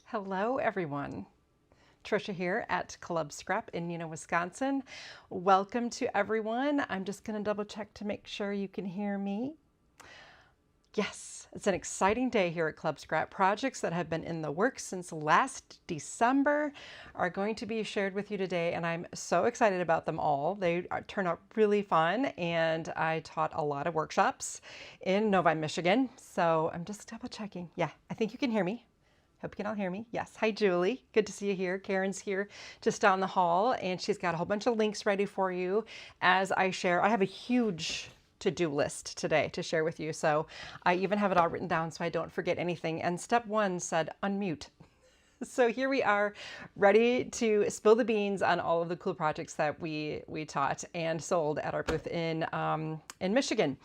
Hello, everyone. Tricia here at Club Scrap in Neenah, Wisconsin. Welcome to everyone. I'm just going to double check to make sure you can hear me. Yes, it's an exciting day here at Club Scrap. Projects that have been in the works since last December are going to be shared with you today, and I'm so excited about them all. They turn out really fun, and I taught a lot of workshops in Novi, Michigan. So I'm just double checking. Yeah, I think you can hear me. Hope you can all hear me. Yes. Hi, Julie. Good to see you here. Karen's here just down the hall, and she's got a whole bunch of links ready for you as I share. I have a huge to-do list today to share with you, so I even have it all written down so I don't forget anything. And step one said unmute. So here we are, ready to spill the beans on all of the cool projects that we taught and sold at our booth in Michigan.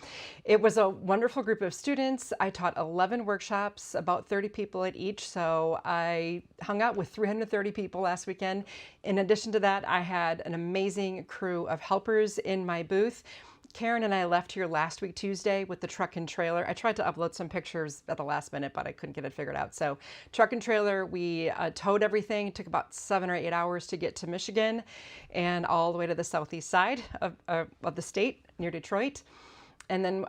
It was a wonderful group of students. I taught 11 workshops, about 30 people at each. So I hung out with 330 people last weekend. In addition to that, I had an amazing crew of helpers in my booth. Karen and I left here last week, Tuesday, with the truck and trailer. I tried to upload some pictures at the last minute, but I couldn't get it figured out. So truck and trailer, we towed everything. It took about 7 or 8 hours to get to Michigan and all the way to the southeast side of the state near Detroit. And then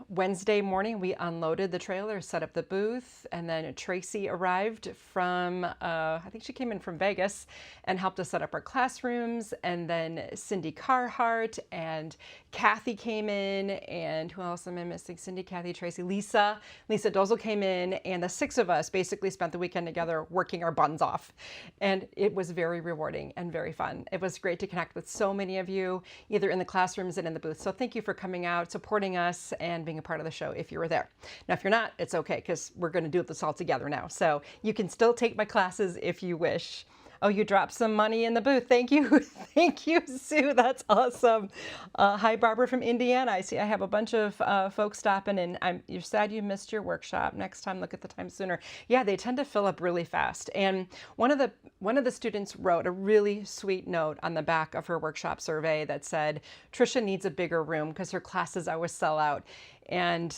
Wednesday morning, we unloaded the trailer, set up the booth, and then Tracy arrived from, I think she came in from Vegas and helped us set up our classrooms. And then Cindy Carhart and Kathy came in, and who else am I missing? Cindy, Kathy, Tracy, Lisa Dozel came in, and the 6 of us basically spent the weekend together working our buns off. And it was very rewarding and very fun. It was great to connect with so many of you, either in the classrooms and in the booth. So thank you for coming out, supporting us, and being a part of the show if you were there. Now, if you're not, it's okay, because we're going to do this all together now. So you can still take my classes if you wish. Oh, you dropped some money in the booth. Thank you. Thank you, Sue. That's awesome. Hi, Barbara from Indiana. I see I have a bunch of folks stopping, and you're sad you missed your workshop. Next time, look at the time sooner. Yeah, they tend to fill up really fast. And one of the students wrote a really sweet note on the back of her workshop survey that said, Tricia needs a bigger room because her classes always sell out. And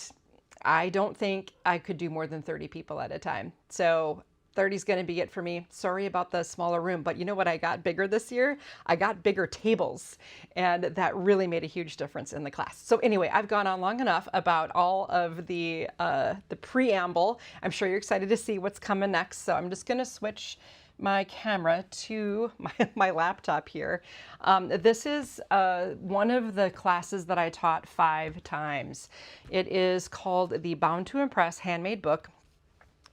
I don't think I could do more than 30 people at a time. So 30 is going to be it for me. Sorry about the smaller room, but you know what I got bigger this year? I got bigger tables, and that really made a huge difference in the class. So anyway, I've gone on long enough about all of the preamble. I'm sure you're excited to see what's coming next. So I'm just going to switch my camera to my laptop here. This is one of the classes that I taught 5 times. It is called the Bound to Impress Handmade Book.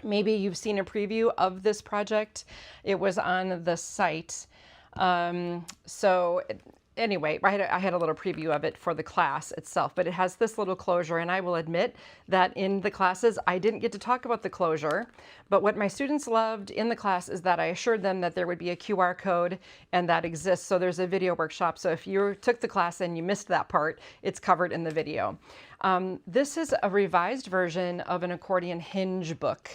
Maybe you've seen a preview of this project. It was on the site. Anyway, I had a little preview of it for the class itself, but it has this little closure, and I will admit that in the classes, I didn't get to talk about the closure, but what my students loved in the class is that I assured them that there would be a QR code, and that exists. So there's a video workshop. So if you took the class and you missed that part, it's covered in the video. This is a revised version of an accordion hinge book.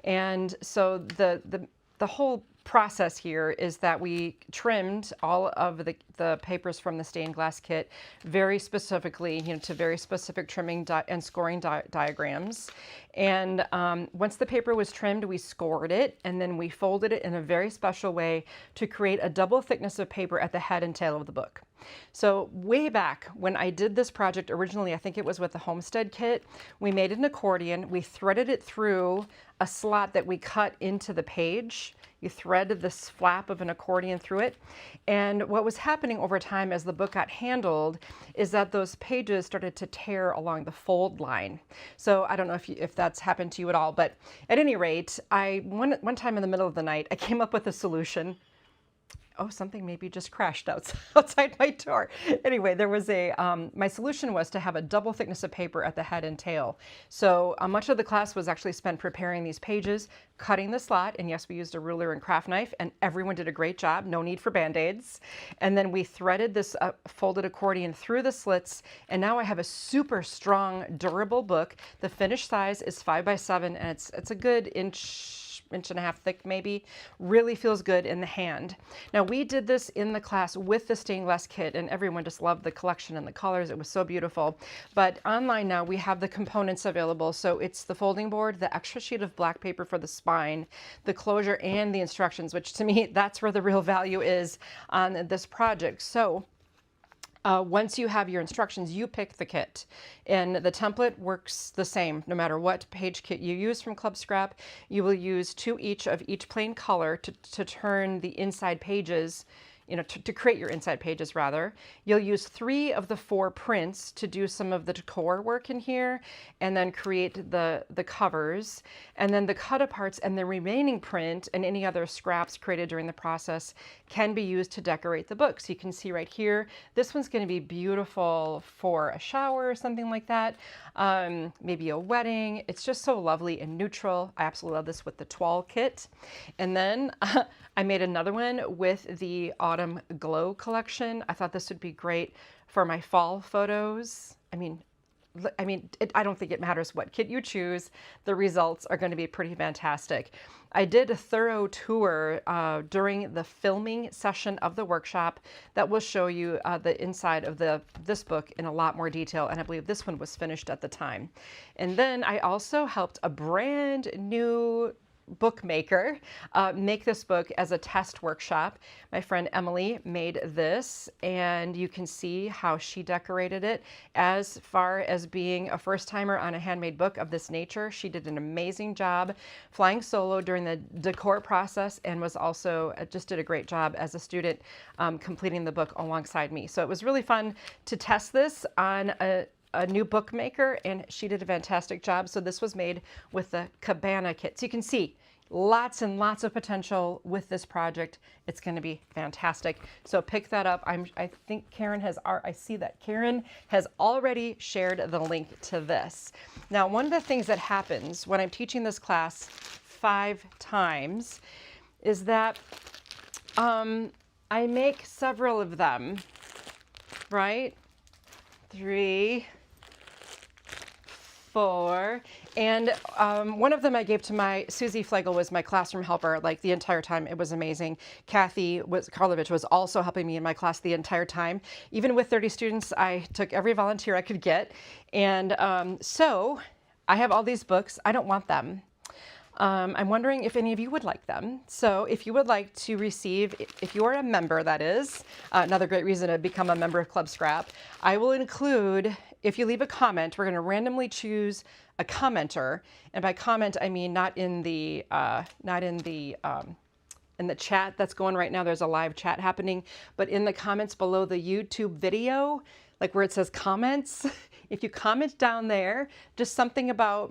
And so the whole process here is that we trimmed all of the papers from the stained glass kit very specifically, to very specific trimming and scoring diagrams. And once the paper was trimmed, we scored it, and then we folded it in a very special way to create a double thickness of paper at the head and tail of the book. So way back when I did this project originally, I think it was with the Homestead kit, we made an accordion, we threaded it through a slot that we cut into the page. You thread this flap of an accordion through it. And what was happening over time as the book got handled is that those pages started to tear along the fold line. So I don't know if that's happened to you at all, but at any rate, one time in the middle of the night, I came up with a solution. Oh, something maybe just crashed outside my door. Anyway, there was my solution was to have a double thickness of paper at the head and tail. So much of the class was actually spent preparing these pages, cutting the slot, and yes, we used a ruler and craft knife, and everyone did a great job, no need for Band-Aids. And then we threaded this folded accordion through the slits, and now I have a super strong, durable book. The finished size is 5 by 7, and it's a good inch inch and a half thick maybe. Really feels good in the hand. Now we did this in the class with the stained glass kit, and everyone just loved the collection and the colors. It was so beautiful. But online now we have the components available. So it's the folding board, the extra sheet of black paper for the spine, the closure, and the instructions, which to me, that's where the real value is on this project. So once you have your instructions, you pick the kit, and the template works the same no matter what page kit you use from Club Scrap. You will use 2 each of each plain color to turn the inside pages, to create your inside pages rather. You'll use 3 of the 4 prints to do some of the decor work in here, and then create the covers, and then the cut aparts and the remaining print and any other scraps created during the process can be used to decorate the book. So you can see right here, this one's going to be beautiful for a shower or something like that, maybe a wedding. It's just so lovely and neutral. I absolutely love this with the Toile kit. And then I made another one with the Autumn Glow collection. I thought this would be great for my fall photos. I don't think it matters what kit you choose. The results are going to be pretty fantastic. I did a thorough tour during the filming session of the workshop that will show you the inside of this book in a lot more detail, and I believe this one was finished at the time. And then I also helped a brand new bookmaker make this book as a test workshop. My friend Emily made this, and you can see how she decorated it. As far as being a first timer on a handmade book of this nature, she did an amazing job flying solo during the decor process, and was also just did a great job as a student completing the book alongside me. So it was really fun to test this on a new bookmaker, and she did a fantastic job. So this was made with the Cabana kit. So you can see lots and lots of potential with this project. It's going to be fantastic. So pick that up. I think Karen has, I see that Karen has already shared the link to this. Now, one of the things that happens when I'm teaching this class 5 times is that I make several of them, right? 3, 4, and one of them I gave to Susie Flegel, was my classroom helper, like the entire time. It was amazing. Kathy Karlovich was also helping me in my class the entire time. Even with 30 students, I took every volunteer I could get. And so I have all these books. I don't want them. I'm wondering if any of you would like them. So if you would like to receive, if you are a member, that is, another great reason to become a member of Club Scrap, I will include, if you leave a comment, we're going to randomly choose a commenter. And by comment, I mean not in the chat that's going right now. There's a live chat happening, but in the comments below the YouTube video, like where it says comments, if you comment down there, just something about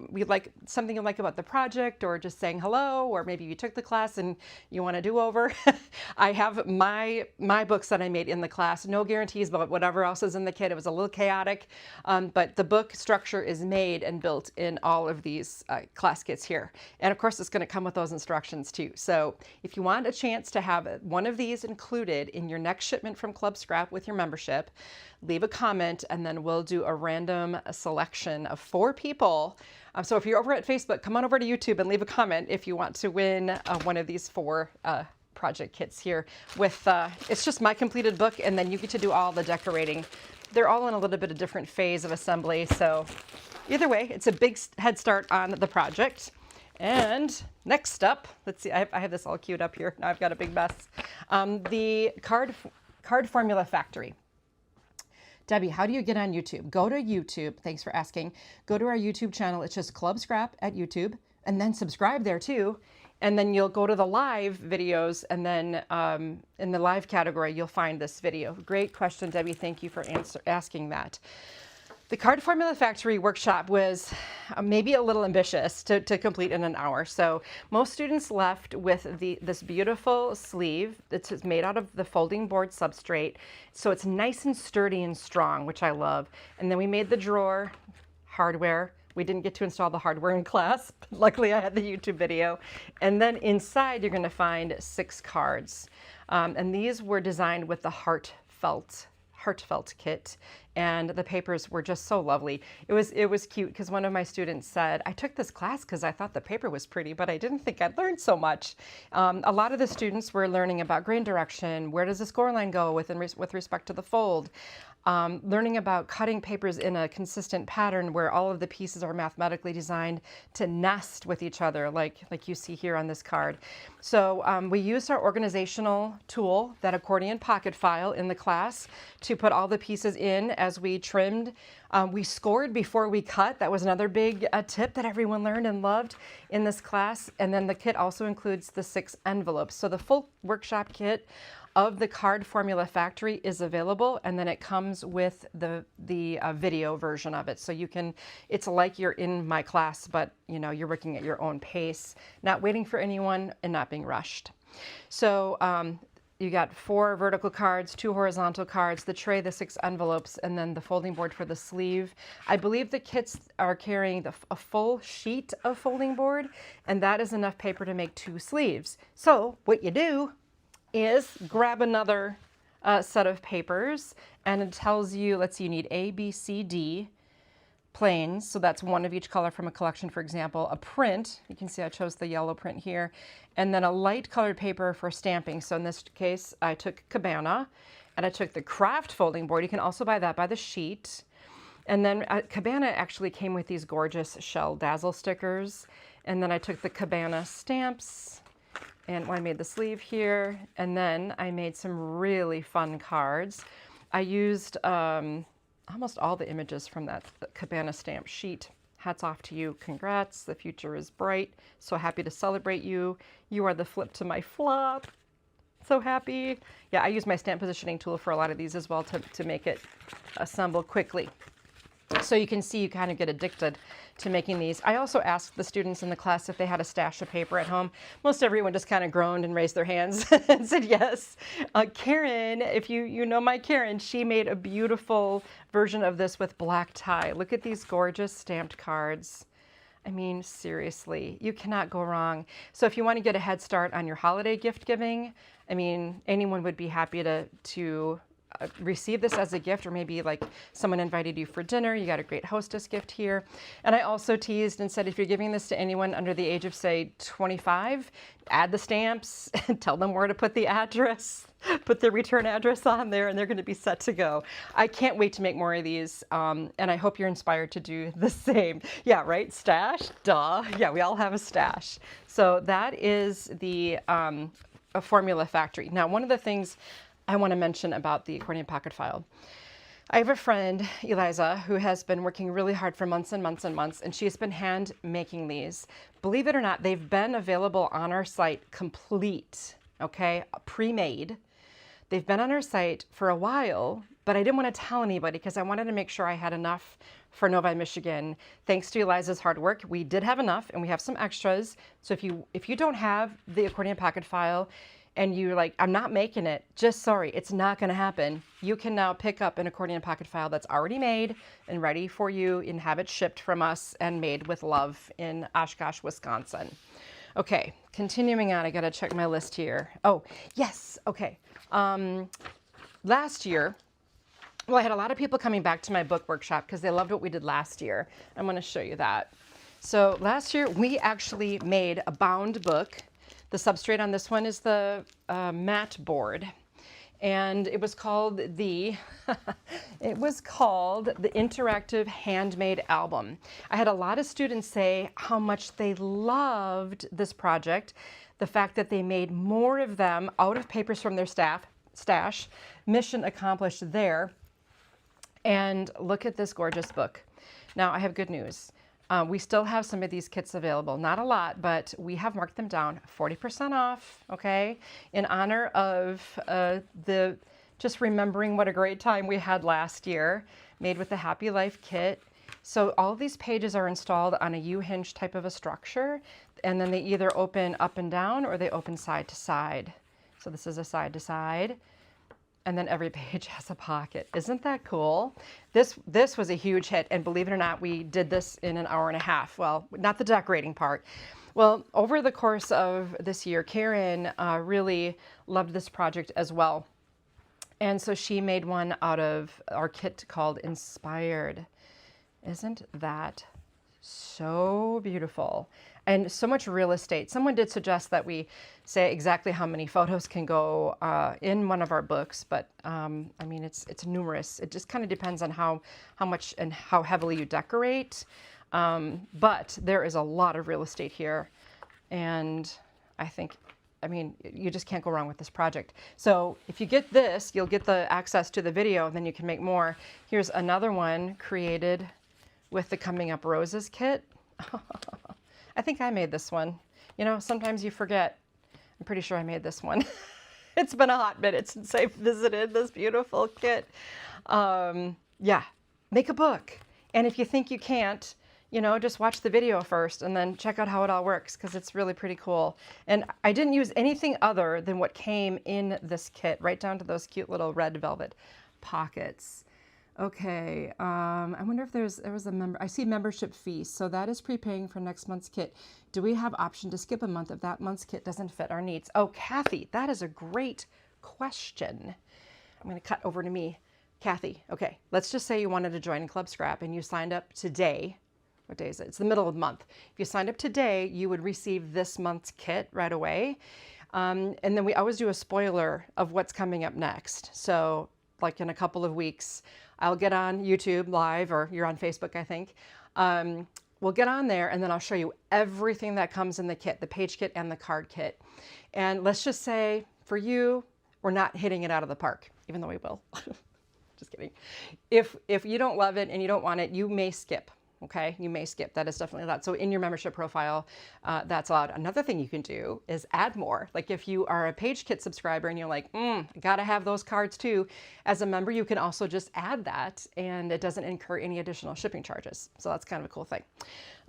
something you like about the project, or just saying hello, or maybe you took the class and you want to do over. I have my books that I made in the class. No guarantees about whatever else is in the kit. It was a little chaotic, but the book structure is made and built in all of these class kits here. And of course, it's going to come with those instructions too. So if you want a chance to have one of these included in your next shipment from Club Scrap with your membership, leave a comment, and then we'll do a random selection of 4 people. So if you're over at Facebook, come on over to YouTube and leave a comment if you want to win one of these 4 project kits here. With it's just my completed book, and then you get to do all the decorating. They're all in a little bit of different phase of assembly, so either way, it's a big head start on the project. And next up, let's see, I have this all queued up here. Now I've got a big mess. The card formula factory. Debbie, how do you get on YouTube? Go to YouTube. Thanks for asking. Go to our YouTube channel. It's just Club Scrap at YouTube, and then subscribe there too. And then you'll go to the live videos, and then in the live category, you'll find this video. Great question, Debbie. Thank you for asking that. The Card Formula Factory workshop was maybe a little ambitious to complete in an hour. So most students left with this beautiful sleeve that's made out of the folding board substrate. So it's nice and sturdy and strong, which I love. And then we made the drawer hardware. We didn't get to install the hardware in class. Luckily, I had the YouTube video. And then inside, you're going to find 6 cards. And these were designed with the heartfelt heartfelt kit, and the papers were just so lovely. It was cute because one of my students said, I took this class because I thought the paper was pretty, but I didn't think I'd learn so much. A lot of the students were learning about grain direction, where does the score line go with respect to the fold, learning about cutting papers in a consistent pattern where all of the pieces are mathematically designed to nest with each other, like you see here on this card. So we used our organizational tool, that accordion pocket file, in the class to put all the pieces in as we trimmed. We scored before we cut. That was another big tip that everyone learned and loved in this class. And then the kit also includes the 6 envelopes. So the full workshop kit of the Card Formula Factory is available, and then it comes with the video version of it. So you can, it's like you're in my class, but you know, you're working at your own pace, not waiting for anyone and not being rushed. So you got 4 vertical cards, 2 horizontal cards, the tray, the 6 envelopes, and then the folding board for the sleeve. I believe the kits are carrying a full sheet of folding board, and that is enough paper to make 2 sleeves. So what you do is grab another set of papers, and it tells you, let's see, you need A, B, C, D planes, so that's 1 of each color from a collection, for example, a print, you can see I chose the yellow print here, and then a light colored paper for stamping. So in this case, I took Cabana, and I took the craft folding board. You can also buy that by the sheet. And then Cabana actually came with these gorgeous shell dazzle stickers, and then I took the Cabana stamps, and I made the sleeve here, and then I made some really fun cards. I used almost all the images from that Cabana stamp sheet. Hats off to you. Congrats. The future is bright. So happy to celebrate you. You are the flip to my flop. So happy. Yeah, I use my stamp positioning tool for a lot of these as well to make it assemble quickly. So you can see you kind of get addicted to making these. I also asked the students in the class if they had a stash of paper at home. Most everyone just kind of groaned and raised their hands and said yes. Karen, if you know my Karen, she made a beautiful version of this with black tie. Look at these gorgeous stamped cards. I mean, seriously, you cannot go wrong. So if you want to get a head start on your holiday gift giving, I mean, anyone would be happy to receive this as a gift, or maybe like someone invited you for dinner, you got a great hostess gift here. And I also teased and said, if you're giving this to anyone under the age of, say, 25, add the stamps and tell them where to put the address, put their return address on there, and they're going to be set to go. I can't wait to make more of these, and I hope you're inspired to do the same. Yeah, right? Stash? Duh. Yeah, we all have a stash. So that is the a Formula Factory. Now, one of the things I want to mention about the accordion pocket file. I have a friend, Eliza, who has been working really hard for months and months and months, and she's been hand making these. Believe it or not, they've been available on our site complete, okay, pre-made. They've been on our site for a while, but I didn't want to tell anybody because I wanted to make sure I had enough for Novi, Michigan. Thanks to Eliza's hard work, we did have enough, and we have some extras. So if you don't have the accordion pocket file, and you're like, I'm not making it, just sorry, it's not gonna happen. You can now pick up an accordion pocket file that's already made and ready for you and have it shipped from us and made with love in Oshkosh, Wisconsin. Okay, continuing on, I gotta check my list here. Oh, yes, okay. Last year, well, I had a lot of people coming back to my book workshop because they loved what we did last year. I'm gonna show you that. So last year, we actually made a bound book. The substrate on this one is the mat board, and it was called the Interactive Handmade Album. I had a lot of students say how much they loved this project, the fact that they made more of them out of papers from their stash. Mission accomplished there. And look at this gorgeous book. Now, I have good news. We still have some of these kits available. Not a lot, but we have marked them down 40% off, okay? In honor of just remembering what a great time we had last year, made with the Happy Life kit. So all of these pages are installed on a U-hinge type of a structure, and then they either open up and down or they open side to side. So this is a side to side. And then every page has a pocket. Isn't that cool? This was a huge hit, and believe it or not, we did this in an hour and a half. Well, not the decorating part. Well, over the course of this year, Karen really loved this project as well. And so she made one out of our kit called Inspired. Isn't that so beautiful? And so much real estate. Someone did suggest that we say exactly how many photos can go in one of our books, but I mean, it's numerous. It just kind of depends on how much and how heavily you decorate. But there is a lot of real estate here. And I mean, you just can't go wrong with this project. So if you get this, you'll get the access to the video, and then you can make more. Here's another one created with the Coming Up Roses kit. I think I made this one. You know, sometimes you forget. I'm pretty sure I made this one. It's been a hot minute since I visited this beautiful kit. Yeah, make a book. And if you think you can't, you know, just watch the video first and then check out how it all works, because it's really pretty cool. And I didn't use anything other than what came in this kit, right down to those cute little red velvet pockets. Okay, I wonder if there was a I see membership fee, so that is prepaying for next month's kit. Do we have option to skip a month if that month's kit doesn't fit our needs? Oh, Kathy, that is a great question. I'm going to cut over to me. Kathy, okay, let's just say you wanted to join Club Scrap and you signed up today. What day is it? It's the middle of the month. If you signed up today, you would receive this month's kit right away. And then we always do a spoiler of what's coming up next. So like in a couple of weeks, I'll get on YouTube live, or you're on Facebook, I think. We'll get on there and then I'll show you everything that comes in the kit, the page kit and the card kit. And let's just say for you, we're not hitting it out of the park, even though we will. Just kidding. If you don't love it and you don't want it, you may skip. Okay, you may skip. That is definitely allowed. So in your membership profile, that's allowed. Another thing you can do is add more. Like if you are a page kit subscriber and you're like, gotta have those cards too. As a member, you can also just add that and it doesn't incur any additional shipping charges. So that's kind of a cool thing.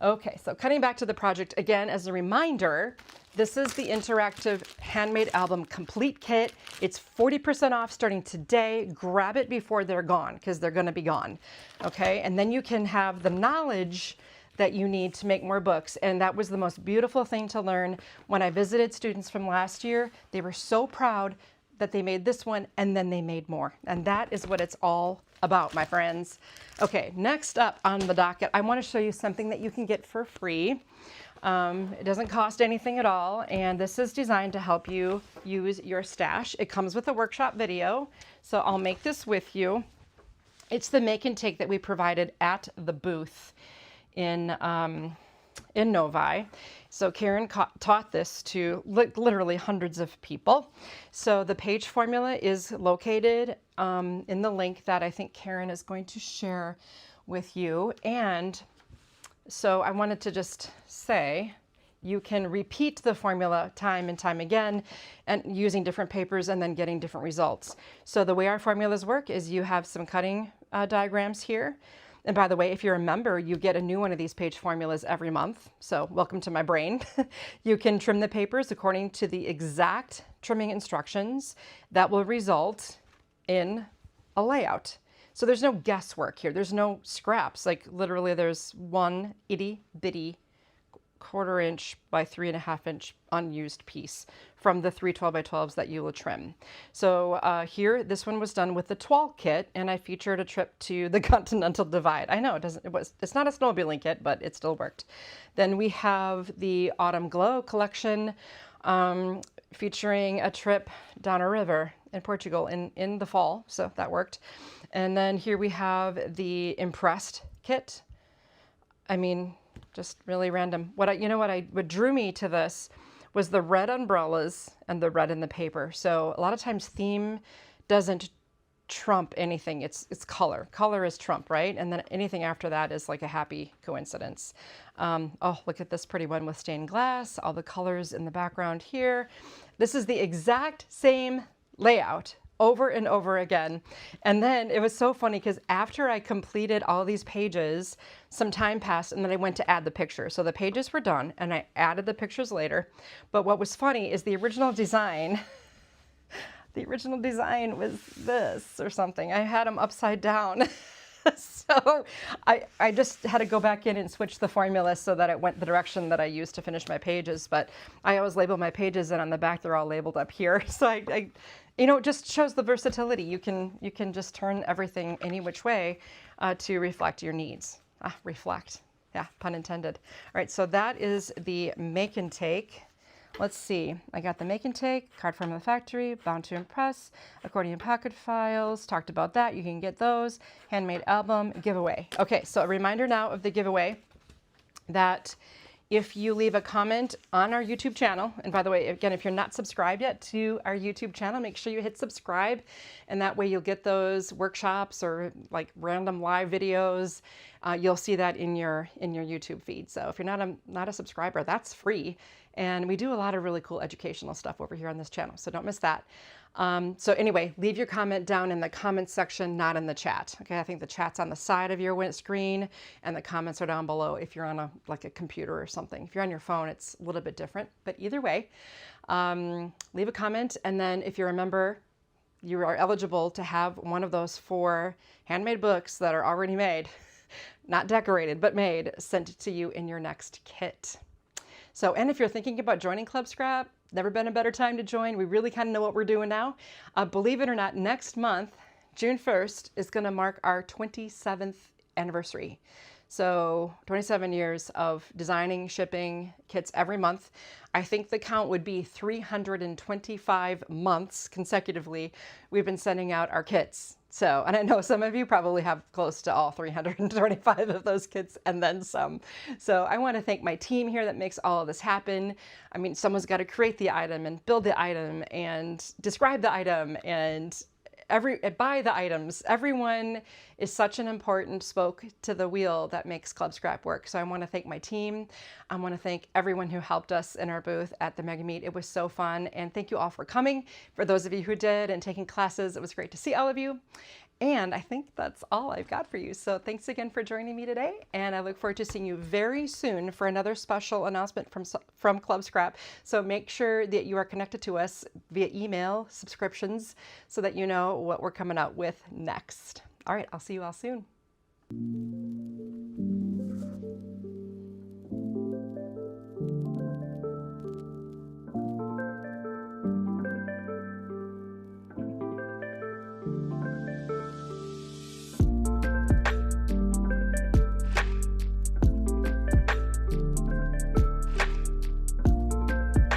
Okay, so cutting back to the project again, as a reminder, this is the interactive handmade album complete kit. It's 40% off starting today. Grab it before they're gone, because they're going to be gone. Okay, and then you can have the knowledge that you need to make more books. And that was the most beautiful thing to learn when I visited students from last year. They were so proud that they made this one and then they made more. And that is what it's all about, my friends. Okay, next up on the docket, I want to show you something that you can get for free. It doesn't cost anything at all, and this is designed to help you use your stash. It comes with a workshop video, so I'll make this with you. It's the make and take that we provided at the booth in Novi. So Karen taught this to literally hundreds of people. So the page formula is located in the link that I think Karen is going to share with you. And so I wanted to just say, you can repeat the formula time and time again and using different papers and then getting different results. So the way our formulas work is you have some cutting diagrams here. And by the way, if you're a member, you get a new one of these page formulas every month. So welcome to my brain. You can trim the papers according to the exact trimming instructions that will result in a layout. So there's no guesswork here. There's no scraps. Like literally there's one itty bitty 1/4 inch by 3.5 inch unused piece from the 3 12x12s that you will trim. So here, this one was done with the Twal kit, and I featured a trip to the Continental Divide. I know it's not a snowmobiling kit, but it still worked. Then we have the Autumn Glow collection, featuring a trip down a river in Portugal in the fall, so that worked. And then here we have the Impressed kit. I mean, just really random. What drew me to this was the red umbrellas and the red in the paper. So a lot of times theme doesn't trump anything. It's color. Color is trump, right? And then anything after that is like a happy coincidence. Oh, look at this pretty one with stained glass, all the colors in the background here. This is the exact same layout over and over again. And then it was so funny because after I completed all these pages, some time passed and then I went to add the pictures. So the pages were done and I added the pictures later. But what was funny is the original design, was this or something. I had them upside down. So I just had to go back in and switch the formula so that it went the direction that I used to finish my pages. But I always label my pages, and on the back they're all labeled up here. So it just shows the versatility. You can just turn everything any which way to reflect your needs. Reflect, yeah, pun intended. All right, so that is the make and take. Let's see, I got the make and take, card from the factory, bound to impress, accordion pocket files, talked about that, you can get those, handmade album, giveaway. Okay, so a reminder now of the giveaway that if you leave a comment on our YouTube channel, and by the way, again, if you're not subscribed yet to our YouTube channel, make sure you hit subscribe, and that way you'll get those workshops or like random live videos. You'll see that in your YouTube feed. So if you're not a subscriber, that's free. And we do a lot of really cool educational stuff over here on this channel, so don't miss that. So anyway, leave your comment down in the comments section, not in the chat. Okay, I think the chat's on the side of your screen, and the comments are down below if you're on a computer or something. If you're on your phone, it's a little bit different. But either way, leave a comment, and then if you're a member, you are eligible to have one of those 4 handmade books that are already made, not decorated, but made, sent to you in your next kit. So, and if you're thinking about joining Club Scrap, never been a better time to join. We really kind of know what we're doing now. Believe it or not, next month, June 1st, is going to mark our 27th anniversary. So 27 years of designing, shipping kits every month. I think the count would be 325 months consecutively we've been sending out our kits. So, and I know some of you probably have close to all 325 of those kits and then some. So I want to thank my team here that makes all of this happen. I mean, someone's got to create the item and build the item and describe the item and buy the items. Everyone is such an important spoke to the wheel that makes Club Scrap work. So I want to thank my team. I want to thank everyone who helped us in our booth at the MegaMeet. It was so fun. And thank you all for coming. For those of you who did and taking classes, it was great to see all of you. And I think that's all I've got for you. So thanks again for joining me today. And I look forward to seeing you very soon for another special announcement from Club Scrap. So make sure that you are connected to us via email subscriptions so that you know what we're coming out with next. All right, I'll see you all soon.